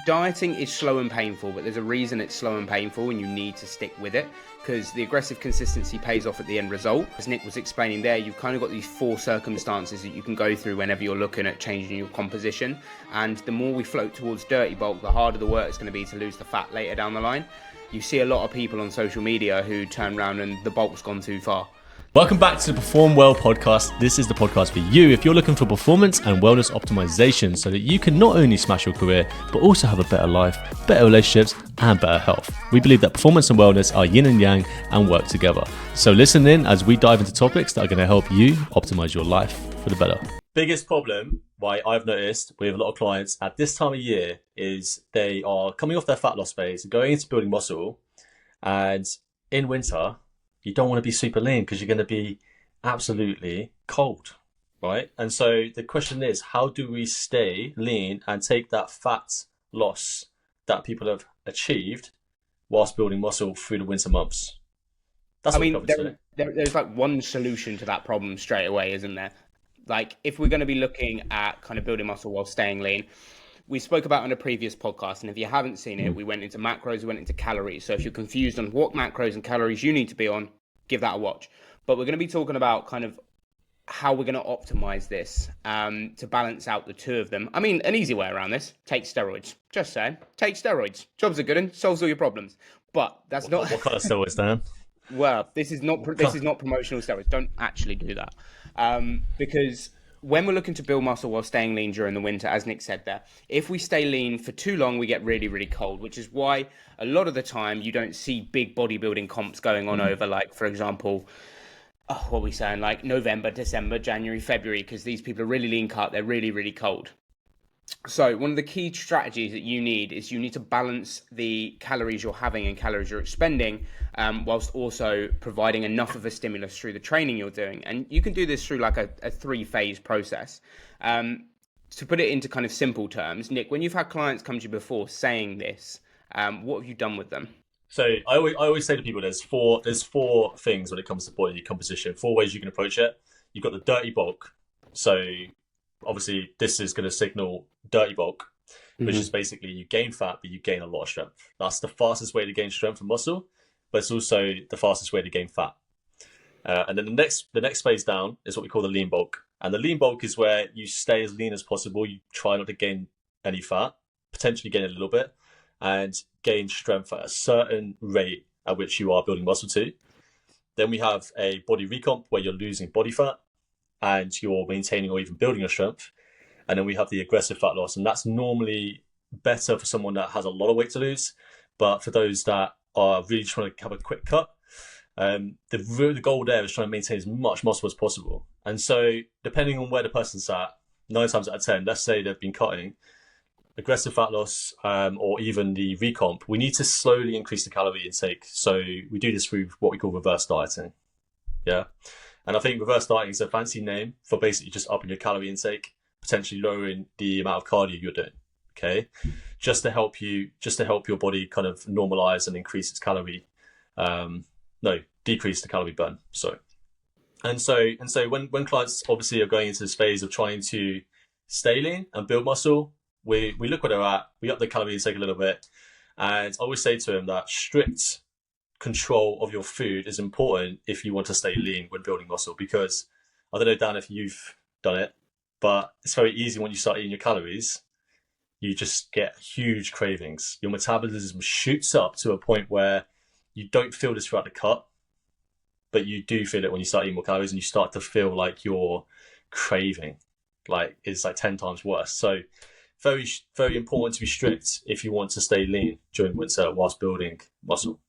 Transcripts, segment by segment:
Dieting is slow and painful, but there's a reason it's slow and painful and you need to stick with it, because the aggressive consistency pays off at the end result. As Nick was explaining there, you've kind of got these 4 circumstances that you can go through whenever you're looking at changing your composition. And the more we float towards dirty bulk, the harder the work is going to be to lose the fat later down the line. You see a lot of people on social media who turn around and the bulk's gone too far. Welcome back to the Perform Well podcast. This is the podcast for you if you're looking for performance and wellness optimization so that you can not only smash your career, but also have a better life, better relationships, and better health. We believe that performance and wellness are yin and yang and work together. So listen in as we dive into topics that are going to help you optimize your life for the better. Biggest problem, why I've noticed with a lot of clients at this time of year, is they are coming off their fat loss phase, going into building muscle, and in winter, you don't want to be super lean because you're going to be absolutely cold, right? And so the question is, how do we stay lean and take that fat loss that people have achieved whilst building muscle through the winter months? That's what we're today. There's like one solution to that problem straight away, isn't there? Like if we're going to be looking at kind of building muscle while staying lean, we spoke about on a previous podcast, and if you haven't seen it, we went into macros, we went into calories. So if you're confused on what macros and calories you need to be on, give that a watch. But we're going to be talking about kind of how we're going to optimize this to balance out the two of them. I mean, an easy way around this, take steroids. Just saying, take steroids. Jobs are good and solves all your problems. But that's not... What kind of steroids, Dan? Well, this is not promotional steroids. Don't actually do that. Because when we're looking to build muscle while staying lean during the winter, as Nick said there, if we stay lean for too long, we get really, really cold, which is why a lot of the time you don't see big bodybuilding comps going on over, like, for example, what are we saying, like November, December, January, February, because these people are really lean cut, they're really, really cold. So one of the key strategies that you need is you need to balance the calories you're having and calories you're expending, whilst also providing enough of a stimulus through the training you're doing. And you can do this through like a 3-phase process. To put it into kind of simple terms, Nick, when you've had clients come to you before saying this, what have you done with them? So I always say to people, there's four things when it comes to body composition, 4 ways you can approach it. You've got the dirty bulk. So obviously this is going to signal dirty bulk, which is basically you gain fat, but you gain a lot of strength. That's the fastest way to gain strength and muscle, but it's also the fastest way to gain fat. And then the next phase down is what we call the lean bulk. And the lean bulk is where you stay as lean as possible. You try not to gain any fat, potentially gain a little bit, and gain strength at a certain rate at which you are building muscle to. Then we have a body recomp where you're losing body fat and you're maintaining or even building your strength. And then we have the aggressive fat loss. And that's normally better for someone that has a lot of weight to lose. But for those that are really trying to have a quick cut, the goal there is trying to maintain as much muscle as possible. And so depending on where the person's at, 9 times out of 10, let's say they've been cutting, aggressive fat loss or even the recomp, we need to slowly increase the calorie intake. So we do this through what we call reverse dieting. Yeah. And I think reverse dieting is a fancy name for basically just upping your calorie intake, potentially lowering the amount of cardio you're doing. Okay. Just to help your body kind of normalize and increase its decrease the calorie burn. So when clients obviously are going into this phase of trying to stay lean and build muscle, we look where they're at, we up the calorie intake a little bit. And I always say to them that strict control of your food is important if you want to stay lean when building muscle, because I don't know, Dan, if you've done it, but it's very easy when you start eating your calories, you just get huge cravings. Your metabolism shoots up to a point where you don't feel this throughout the cut, but you do feel it when you start eating more calories and you start to feel like you're craving, like it's like 10 times worse. So very, very important to be strict if you want to stay lean during winter whilst building muscle.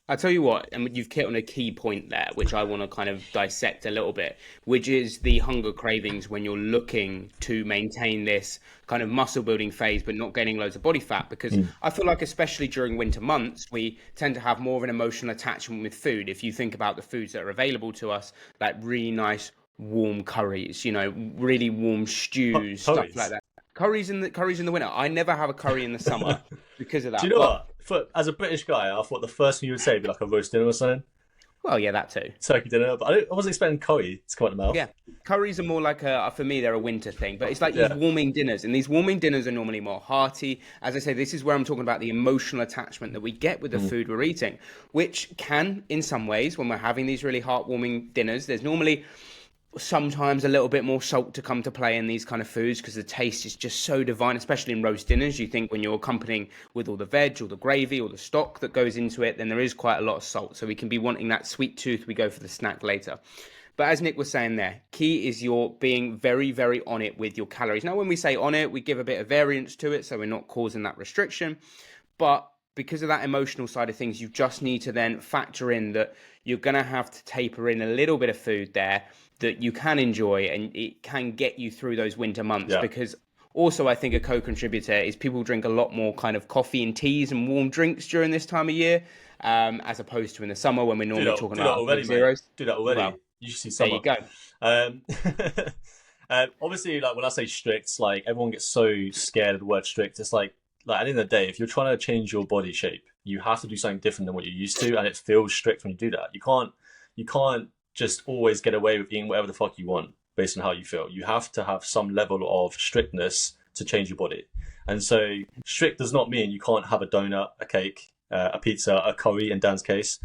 I'll tell you what, and you've hit on a key point there, which I want to kind of dissect a little bit, which is the hunger cravings when you're looking to maintain this kind of muscle building phase, but not gaining loads of body fat. Because I feel like, especially during winter months, we tend to have more of an emotional attachment with food. If you think about the foods that are available to us, like really nice warm curries, really warm stews, stuff like that. Curries in the winter. I never have a curry in the summer because of that. Do you know what? As a British guy, I thought the first thing you would say would be like a roast dinner or something. Well, yeah, that too. Turkey dinner, but I wasn't expecting curry to come out of the Yeah, mouth. curries are more like for me, they're a winter thing. But it's like these Yeah. warming dinners, and these warming dinners are normally more hearty. As I say, this is where I'm talking about the emotional attachment that we get with the Mm. food we're eating, which can, in some ways, when we're having these really heartwarming dinners, there's normally sometimes a little bit more salt to come to play in these kind of foods because the taste is just so divine, especially in roast dinners. You think when you're accompanying with all the veg or the gravy or the stock that goes into it, then there is quite a lot of salt. So we can be wanting that sweet tooth. We go for the snack later. But as Nick was saying there, key is you're being very, very on it with your calories. Now, when we say on it, we give a bit of variance to it so we're not causing that restriction. But because of that emotional side of things, you just need to then factor in that you're going to have to taper in a little bit of food there that you can enjoy and it can get you through those winter months. Yeah. Because also, I think a co-contributor is people drink a lot more kind of coffee and teas and warm drinks during this time of year, as opposed to in the summer when we're normally talking Do that about already, mate. zeros. Do that already. Well, You should see there summer. you go. Um, obviously, like when I say strict, like everyone gets so scared of the word strict. It's like at the end of the day, if you're trying to change your body shape, you have to do something different than what you're used to, and it feels strict when you do that. You can't just always get away with eating whatever the fuck you want based on how you feel. You have to have some level of strictness to change your body. And so strict does not mean you can't have a donut, a cake, a pizza, a curry in Dan's case,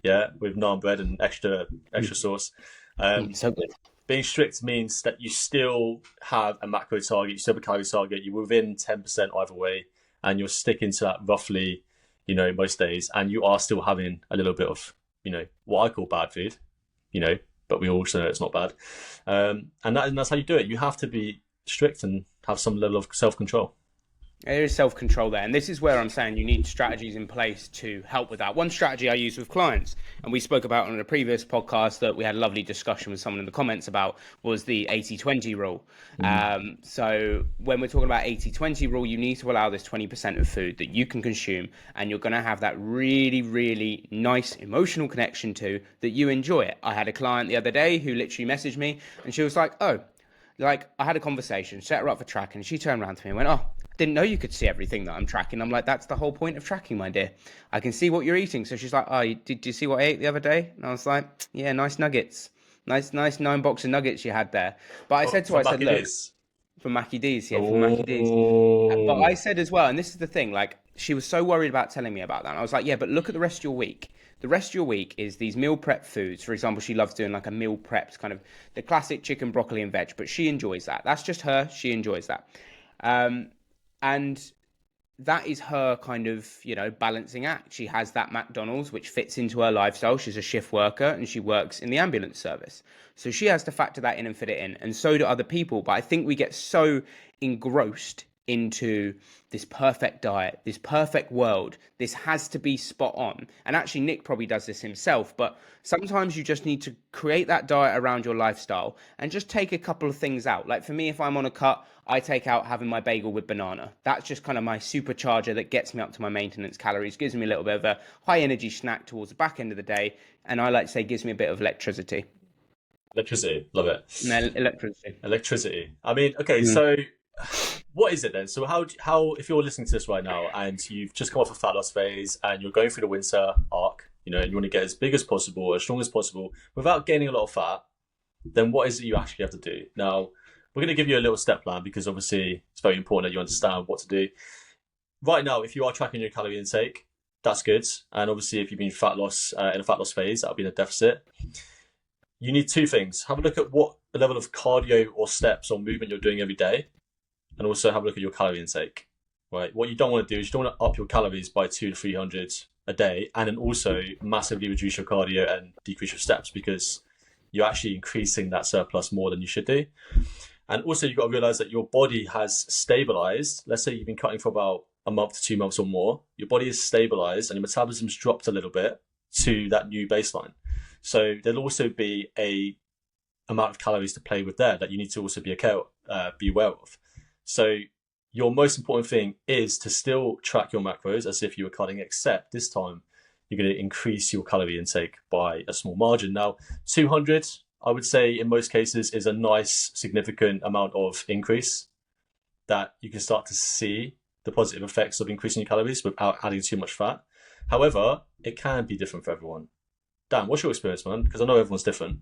yeah, with naan bread and extra sauce. So good. Being strict means that you still have a macro target, you still have a calorie target, you're within 10% either way, and you're sticking to that roughly, most days, and you are still having a little bit of, what I call bad food, but we also know it's not bad. And that's how you do it. You have to be strict and have some level of self-control. There is self-control there. And this is where I'm saying you need strategies in place to help with that. One strategy I use with clients, and we spoke about on a previous podcast that we had a lovely discussion with someone in the comments about, was the 80-20 rule. So when we're talking about 80-20 rule, you need to allow this 20% of food that you can consume, and you're going to have that really, really nice emotional connection to that you enjoy it. I had a client the other day who literally messaged me, and she was like, oh, like I had a conversation, set her up for tracking, and she turned around to me and went, oh, I didn't know you could see everything that I'm tracking. I'm like, that's the whole point of tracking, my dear. I can see what you're eating. So she's like, oh, did you see what I ate the other day? And I was like, yeah, nice nuggets. Nice 9 box of nuggets you had there. But I said to her, I said, look, from Mackie D's, yeah, from Mackie D's. But I said as well, and this is the thing, like, she was so worried about telling me about that. And I was like, yeah, but look at the rest of your week. The rest of your week is these meal prep foods. For example, she loves doing like a meal prepped kind of the classic chicken, broccoli, and veg, but she enjoys that. That's just her. She enjoys that. And that is her kind of, balancing act. She has that McDonald's, which fits into her lifestyle. She's a shift worker and she works in the ambulance service. So she has to factor that in and fit it in. And so do other people. But I think we get so engrossed into this perfect diet, this perfect world. This has to be spot on. And actually, Nick probably does this himself. But sometimes you just need to create that diet around your lifestyle and just take a couple of things out. Like for me, if I'm on a cut, I take out having my bagel with banana. That's just kind of my supercharger that gets me up to my maintenance calories, gives me a little bit of a high energy snack towards the back end of the day. And I like to say gives me a bit of electricity. Electricity, love it. No, electricity. Electricity. I mean, okay, so what is it then? So how if you're listening to this right now and you've just come off a fat loss phase and you're going through the winter arc, and you want to get as big as possible, as strong as possible, without gaining a lot of fat, then what is it you actually have to do? Now, we're going to give you a little step plan because obviously it's very important that you understand what to do. Right now, if you are tracking your calorie intake, that's good. And obviously, if you've been in a fat loss phase, that'll be in a deficit. You need two things. Have a look at what level of cardio or steps or movement you're doing every day, and also have a look at your calorie intake. Right? What you don't want to do is you don't want to up your calories by 200 to 300 a day, and then also massively reduce your cardio and decrease your steps because you're actually increasing that surplus more than you should do. And also, you've got to realize that your body has stabilized. Let's say you've been cutting for about a month to 2 months or more. Your body is stabilized and your metabolism's dropped a little bit to that new baseline. So there'll also be a amount of calories to play with there that you need to also be aware of. So your most important thing is to still track your macros as if you were cutting, except this time you're going to increase your calorie intake by a small margin. Now, 200, I would say in most cases is a nice, significant amount of increase that you can start to see the positive effects of increasing your calories without adding too much fat. However, it can be different for everyone. Dan, what's your experience, man? Because I know everyone's different.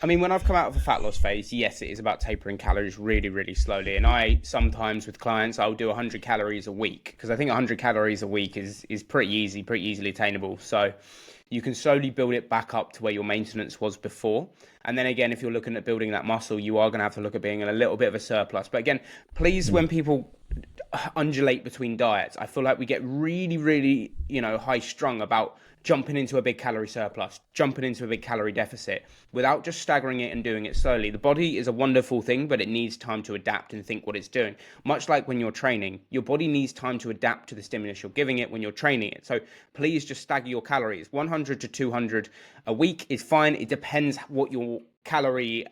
I mean, when I've come out of a fat loss phase, yes, it is about tapering calories really, really slowly. And I sometimes with clients, I'll do 100 calories a week because I think 100 calories a week is pretty easy, pretty easily attainable. So you can slowly build it back up to where your maintenance was before. And then again, if you're looking at building that muscle, you are going to have to look at being in a little bit of a surplus. But again, please, when people undulate between diets, I feel like we get really, really, high strung about jumping into a big calorie surplus, jumping into a big calorie deficit without just staggering it and doing it slowly. The body is a wonderful thing, but it needs time to adapt and think what it's doing. Much like when you're training, your body needs time to adapt to the stimulus you're giving it when you're training it. So please just stagger your calories. 100 to 200 a week is fine. It depends what your calorie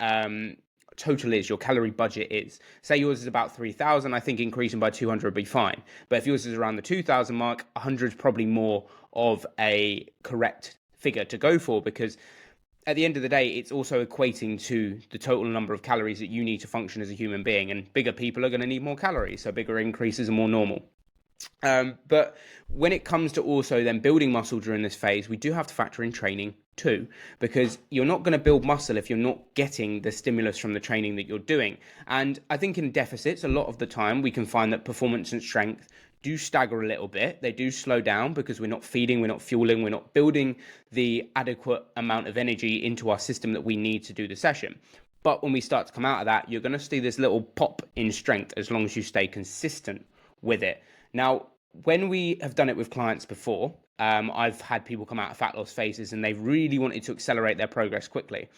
total is, your calorie budget is. Say yours is about 3,000, I think increasing by 200 would be fine. But if yours is around the 2,000 mark, 100 is probably more of a correct figure to go for, because at the end of the day, it's also equating to the total number of calories that you need to function as a human being. And bigger people are going to need more calories, so bigger increases are more normal. But when it comes to also then building muscle during this phase, we do have to factor in training too, because you're not going to build muscle if you're not getting the stimulus from the training that you're doing. And I think in deficits, a lot of the time we can find that performance and strength do stagger a little bit. They do slow down because we're not feeding, we're not fueling, we're not building the adequate amount of energy into our system that we need to do the session. But when we start to come out of that, you're going to see this little pop in strength as long as you stay consistent with it. Now, when we have done it with clients before, I've had people come out of fat loss phases and they've really wanted to accelerate their progress quickly.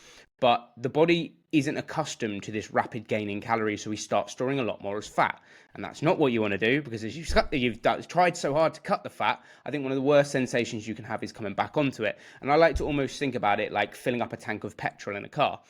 But the body isn't accustomed to this rapid gain in calories, so we start storing a lot more as fat. And that's not what you want to do, because as you've tried so hard to cut the fat, I think one of the worst sensations you can have is coming back onto it. And I like to almost think about it like filling up a tank of petrol in a car.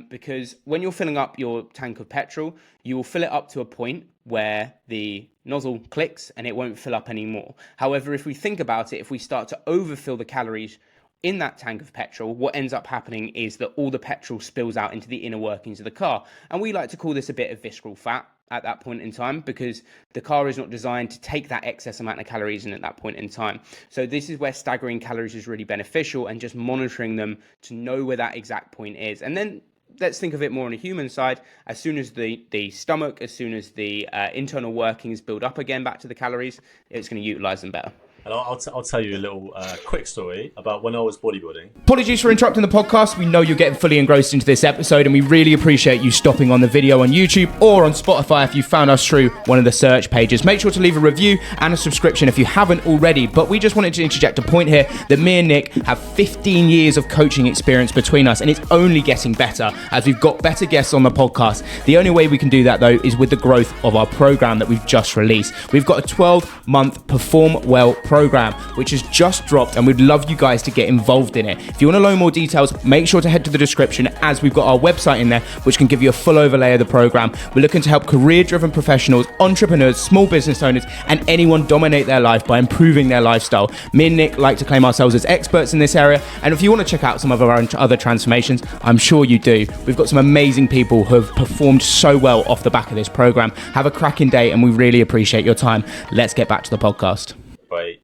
Because when you're filling up your tank of petrol, you will fill it up to a point where the nozzle clicks and it won't fill up anymore. However, if we think about it, if we start to overfill the calories in that tank of petrol, what ends up happening is that all the petrol spills out into the inner workings of the car. And we like to call this a bit of visceral fat at that point in time, because the car is not designed to take that excess amount of calories in at that point in time. So this is where staggering calories is really beneficial, and just monitoring them to know where that exact point is. And then let's think of it more on a human side. As soon as the stomach, as soon as the internal workings build up again back to the calories, it's going to utilize them better. And I'll tell you a little quick story about when I was bodybuilding. Apologies for interrupting the podcast. We know you're getting fully engrossed into this episode, and we really appreciate you stopping on the video on YouTube or on Spotify if you found us through one of the search pages. Make sure to leave a review and a subscription if you haven't already. But we just wanted to interject a point here that me and Nick have 15 years of coaching experience between us, and it's only getting better as we've got better guests on the podcast. The only way we can do that, though, is with the growth of our program that we've just released. We've got a 12-month Perform Well program, which has just dropped, and we'd love you guys to get involved in it. If you want to know more details, make sure to head to the description, as we've got our website in there, which can give you a full overlay of the program. We're looking to help career-driven professionals, entrepreneurs, small business owners, and anyone dominate their life by improving their lifestyle. Me and Nick like to claim ourselves as experts in this area, and if you want to check out some of our other transformations, I'm sure you do. We've got some amazing people who have performed so well off the back of this program. Have a cracking day, and we really appreciate your time. Let's get back to the podcast.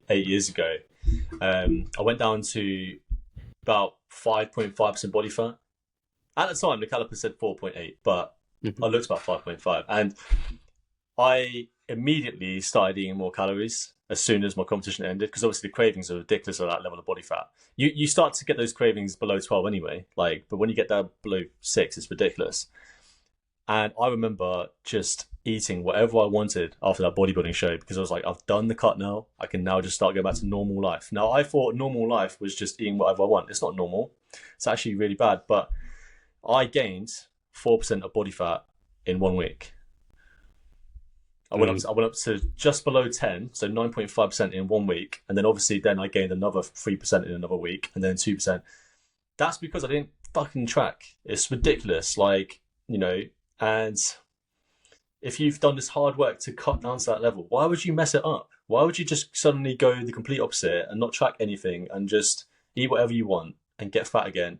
8 years ago, I went down to about 5.5% body fat. At the time, the caliper said 4.8, but I looked about 5.5, and I immediately started eating more calories as soon as my competition ended, because obviously the cravings are ridiculous at that level of body fat. You start to get those cravings below 12 anyway, but when you get down below 6, it's ridiculous. And I remember just eating whatever I wanted after that bodybuilding show, because I was like, I've done the cut now. I can now just start going back to normal life. Now, I thought normal life was just eating whatever I want. It's not normal. It's actually really bad. But I gained 4% of body fat in 1 week. I went up to just below 10, so 9.5% in 1 week. And then obviously then I gained another 3% in another week, and then 2%. That's because I didn't fucking track. It's ridiculous. And if you've done this hard work to cut down to that level, why would you mess it up? Why would you just suddenly go the complete opposite and not track anything and just eat whatever you want and get fat again,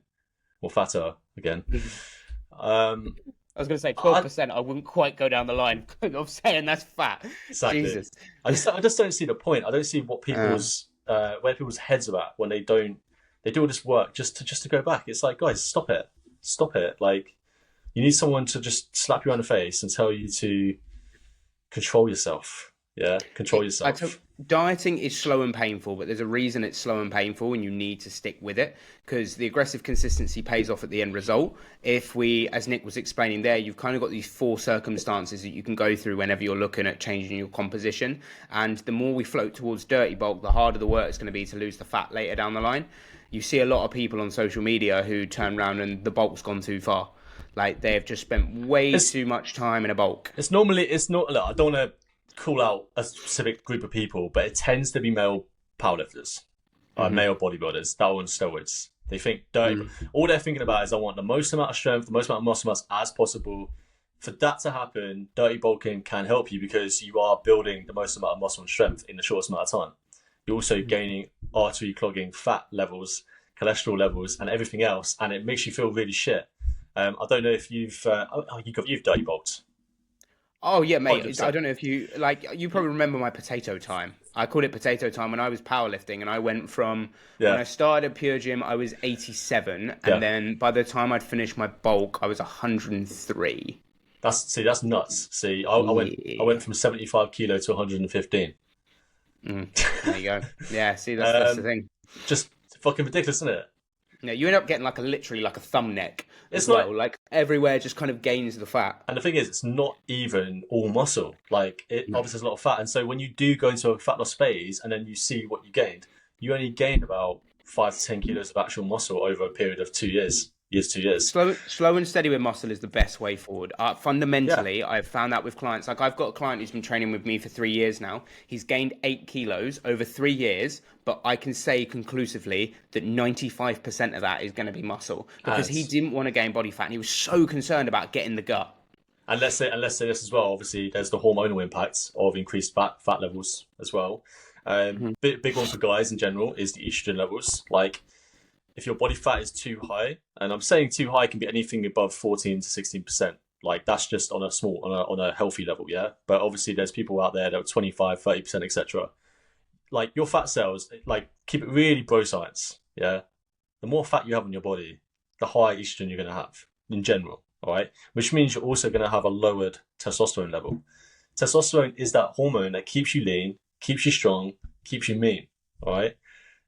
or fatter again? I was going to say 12%. I wouldn't quite go down the line of saying that's fat. Exactly. Jesus. I just don't see the point. I don't see what people's where people's heads are at when they They do all this work just to go back. It's like, guys, stop it. Like, you need someone to just slap you on the face and tell you to control yourself. Yeah, control yourself. Dieting is slow and painful, but there's a reason it's slow and painful, and you need to stick with it because the aggressive consistency pays off at the end result. If we, as Nick was explaining there, you've kind of got these 4 circumstances that you can go through whenever you're looking at changing your composition. And the more we float towards dirty bulk, the harder the work is going to be to lose the fat later down the line. You see a lot of people on social media who turn around and the bulk's gone too far. Like they've just spent way too much time in a bulk. It's not, look, I don't want to call out a specific group of people, but it tends to be male powerlifters, male bodybuilders that are on steroids. They think dirty. All they're thinking about is I want the most amount of strength, the most amount of muscle mass as possible. For that to happen, dirty bulking can help you because you are building the most amount of muscle and strength in the shortest amount of time. You're also gaining artery clogging, fat levels, cholesterol levels, and everything else, and it makes you feel really shit. I don't know if you've dirty bulked. Oh yeah, mate. 100%. I don't know if you you probably remember my potato time. I called it potato time when I was powerlifting, and I went from when I started Pure Gym, I was 87, and then by the time I'd finished my bulk, I was 103. That's nuts. See, I went from 75 kilo to 115. There you go. Yeah, see, that's the thing. Just fucking ridiculous, isn't it? Yeah, you end up getting literally like a thumb neck. It's like everywhere just kind of gains the fat. And the thing is, it's not even all muscle. Like obviously there's a lot of fat, and so when you do go into a fat loss phase, and then you see what you gained, you only gained about 5 to 10 kilos of actual muscle over a period of 2 years. 2 years. Slow and steady with muscle is the best way forward. Fundamentally, I've found that with clients. Like I've got a client who's been training with me for 3 years now. He's gained 8 kilos over 3 years, but I can say conclusively that 95% of that is going to be muscle because he didn't want to gain body fat and he was so concerned about getting the gut. And let's say this as well. Obviously, there's the hormonal impacts of increased fat levels as well. Big one for guys in general is the estrogen levels. Like, if your body fat is too high, and I'm saying too high can be anything above 14 to 16%. Like that's just on a healthy level, yeah. But obviously, there's people out there that are 25, 30%, etc. Like your fat cells, like keep it really bro science, yeah. The more fat you have in your body, the higher estrogen you're going to have in general, all right. Which means you're also going to have a lowered testosterone level. Testosterone is that hormone that keeps you lean, keeps you strong, keeps you mean, all right.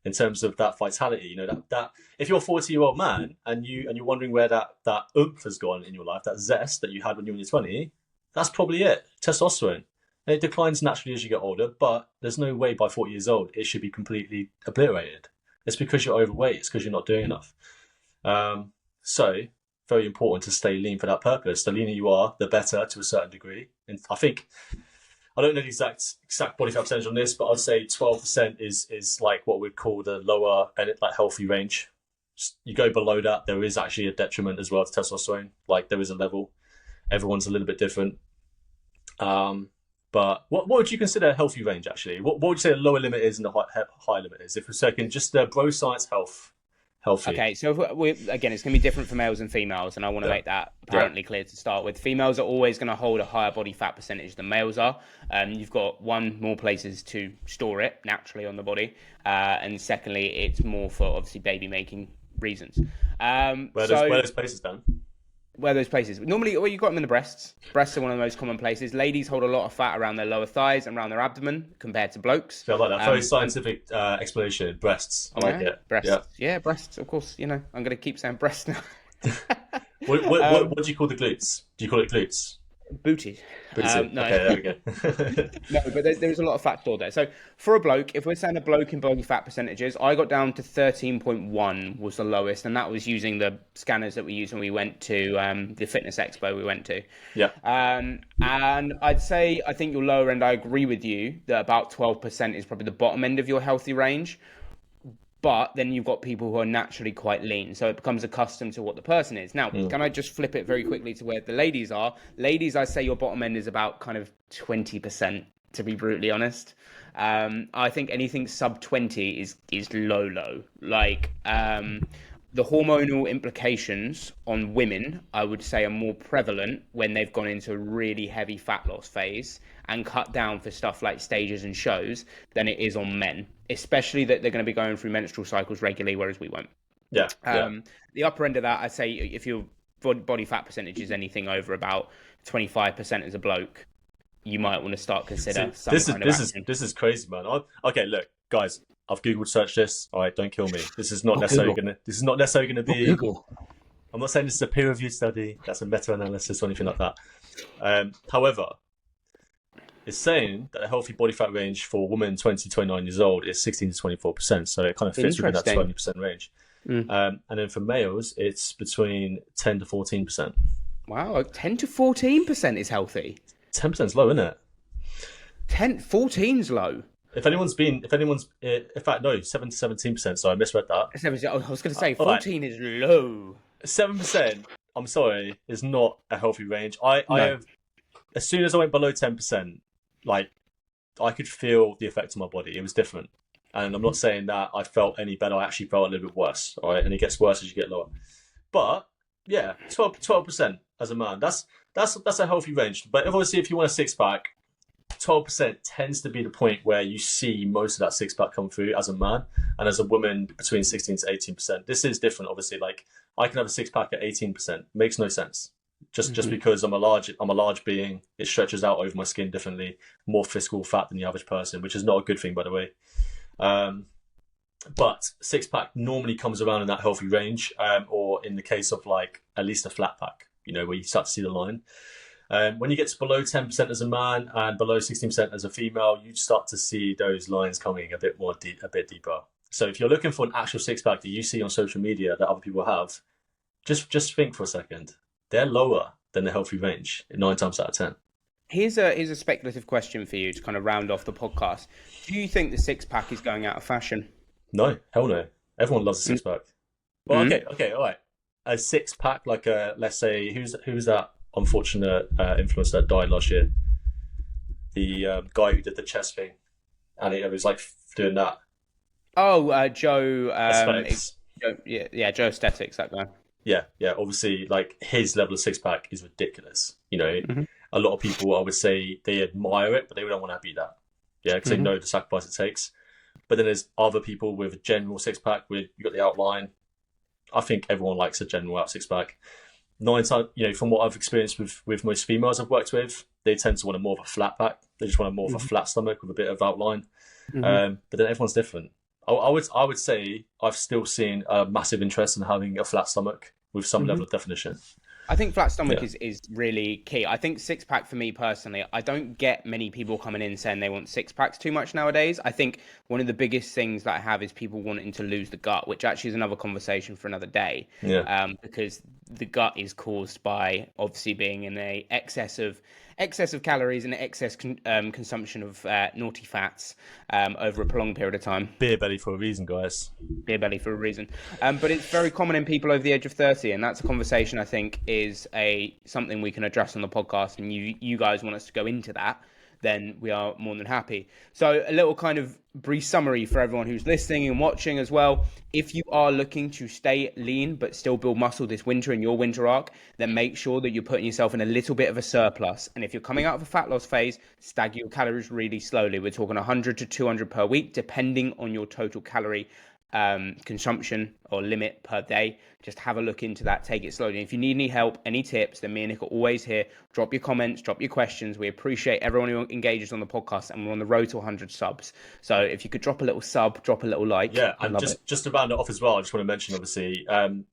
In terms of that vitality, you know, that if you're a 40-year-old man and you're wondering where that oomph has gone in your life, that zest that you had when you were in your 20, that's probably it. Testosterone. And it declines naturally as you get older, but there's no way by 40 years old it should be completely obliterated. It's because you're overweight. It's because you're not doing enough. So very important to stay lean for that purpose. The leaner you are, the better to a certain degree. And I don't know the exact body fat percentage on this, but I'd say 12% is like what we'd call the lower like healthy range. You go below that, there is actually a detriment as well to testosterone. Like there is a level. Everyone's a little bit different. But what would you consider a healthy range actually? What would you say the lower limit is and the high limit is? If we're talking just the bro science healthy. Okay, so again, it's going to be different for males and females, and I want to make that apparently clear to start with. Females are always going to hold a higher body fat percentage than males are. You've got more places to store it naturally on the body, and secondly, it's more for obviously baby making reasons. Where those places done? Where those places? Normally, you've got them in the breasts. Breasts are one of the most common places. Ladies hold a lot of fat around their lower thighs and around their abdomen compared to blokes. Yeah, I like that. Very scientific explanation. Breasts. I like it. Breasts. Yeah, breasts, of course. You know, I'm going to keep saying breasts now. What do you call the glutes? Do you call it glutes? Booty. No. Okay, there we go. No, but there's a lot of fat stored there. So for a bloke, if we're saying a bloke in body fat percentages, I got down to 13.1 was the lowest, and that was using the scanners that we used when we went to the fitness expo we went to. Yeah. And I think your lower end, I agree with you that about 12% is probably the bottom end of your healthy range. But then you've got people who are naturally quite lean, so it becomes accustomed to what the person is. Now, can I just flip it very quickly to where the ladies are? Ladies, I say your bottom end is about kind of 20%, to be brutally honest. I think anything sub 20 is low. Like, the hormonal implications on women, I would say, are more prevalent when they've gone into a really heavy fat loss phase and cut down for stuff like stages and shows than it is on men, especially that they're going to be going through menstrual cycles regularly, whereas we won't. Yeah. The upper end of that, I'd say if your body fat percentage is anything over about 25% as a bloke, you might want to start consider this is crazy, man. Okay, look, guys, I've Googled searched this. All right, don't kill me. This is not necessarily gonna be. Google. I'm not saying this is a peer-reviewed study. That's a meta-analysis or anything like that. However, it's saying that a healthy body fat range for a woman 20 to 29 years old is 16 to 24%. So it kind of fits within that 20% range. And then for males, it's between 10 to 14%. Wow, 10 to 14% is healthy. 10% is low, isn't it? 14's low. In fact, no, 7 to 17%. So I misread that. I was going to say 14 is low. 7%, I'm sorry, is not a healthy range. I have, as soon as I went below 10%, like, I could feel the effect on my body. It was different. And I'm not saying that I felt any better. I actually felt a little bit worse. All right, and it gets worse as you get lower. But yeah, 12% as a man. That's a healthy range. But obviously, if you want a six pack, 12% tends to be the point where you see most of that six pack come through as a man, and as a woman between 16 to 18%. This is different, obviously. Like, I can have a six pack at 18%. Makes no sense. Just because I'm a large being, it stretches out over my skin differently, more visceral fat than the average person, which is not a good thing, by the way. But six pack normally comes around in that healthy range, or in the case of like at least a flat pack, where you start to see the line. When you get to below 10% as a man and below 16% as a female, you start to see those lines coming a bit deeper. So if you're looking for an actual six pack that you see on social media that other people have, just think for a second. They're lower than the healthy range 9 times out of 10. Here's a speculative question for you to kind of round off the podcast. Do you think the six pack is going out of fashion? No, hell no. Everyone loves a six pack. Well, okay, all right. A six pack, like let's say, who's that unfortunate influencer that died last year? The guy who did the chest thing, and it was like doing that. Oh, Joe. Aesthetics. Joe Aesthetics, that guy. Yeah. Obviously, like his level of six pack is ridiculous. A lot of people, I would say, they admire it, but they don't want to be that. Yeah, because they know the sacrifice it takes. But then there's other people with a general six pack. You got the outline. I think everyone likes a general out six pack. 9 times, from what I've experienced with most females I've worked with, they tend to want a more of a flat pack. They just want a more of a flat stomach with a bit of outline. But then everyone's different. I would say I've still seen a massive interest in having a flat stomach with some level of definition. I think flat stomach is really key. I think six pack for me personally, I don't get many people coming in saying they want six packs too much nowadays. I think one of the biggest things that I have is people wanting to lose the gut, which actually is another conversation for another day. Because the gut is caused by obviously being in a excess of calories and excess consumption of naughty fats over a prolonged period of time. Beer belly for a reason, guys. Beer belly for a reason. But it's very common in people over the age of 30, and that's a conversation I think is something we can address on the podcast, and you guys want us to go into that, then we are more than happy. So a little kind of brief summary for everyone who's listening and watching as well. If you are looking to stay lean but still build muscle this winter in your winter arc, then make sure that you're putting yourself in a little bit of a surplus. And if you're coming out of a fat loss phase, stagger your calories really slowly. We're talking 100 to 200 per week, depending on your total calorie consumption or limit per day. Just have a look into that, take it slowly. If you need any help, any tips, then me and Nick are always here. Drop your comments, drop your questions. We appreciate everyone who engages on the podcast, and we're on the road to 100 subs. So if you could drop a little sub, drop a little like. Yeah, and just to round it off as well, I just want to mention, obviously,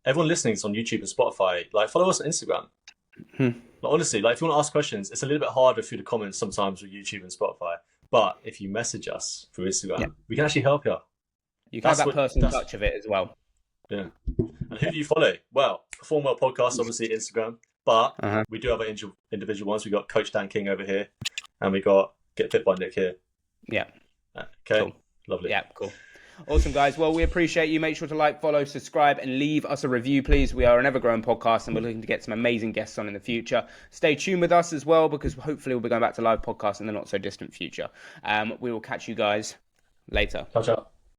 everyone listening is on YouTube and Spotify. Like, follow us on Instagram. Like, honestly, like, if you want to ask questions, it's a little bit harder through the comments sometimes with YouTube and Spotify. But if you message us through Instagram, we can actually help you. You can have that personal touch of it as well. Yeah. And who do you follow? Well, Hormonal podcast, obviously Instagram, but we do have our individual ones. We got Coach Dan King over here, and we got Get Fit by Nick here. Yeah. Okay. Cool. Lovely. Yeah. Cool. Awesome, guys. Well, we appreciate you. Make sure to like, follow, subscribe, and leave us a review, please. We are an ever-growing podcast, and we're looking to get some amazing guests on in the future. Stay tuned with us as well, because hopefully we'll be going back to live podcasts in the not-so-distant future. We will catch you guys later. Ciao, ciao.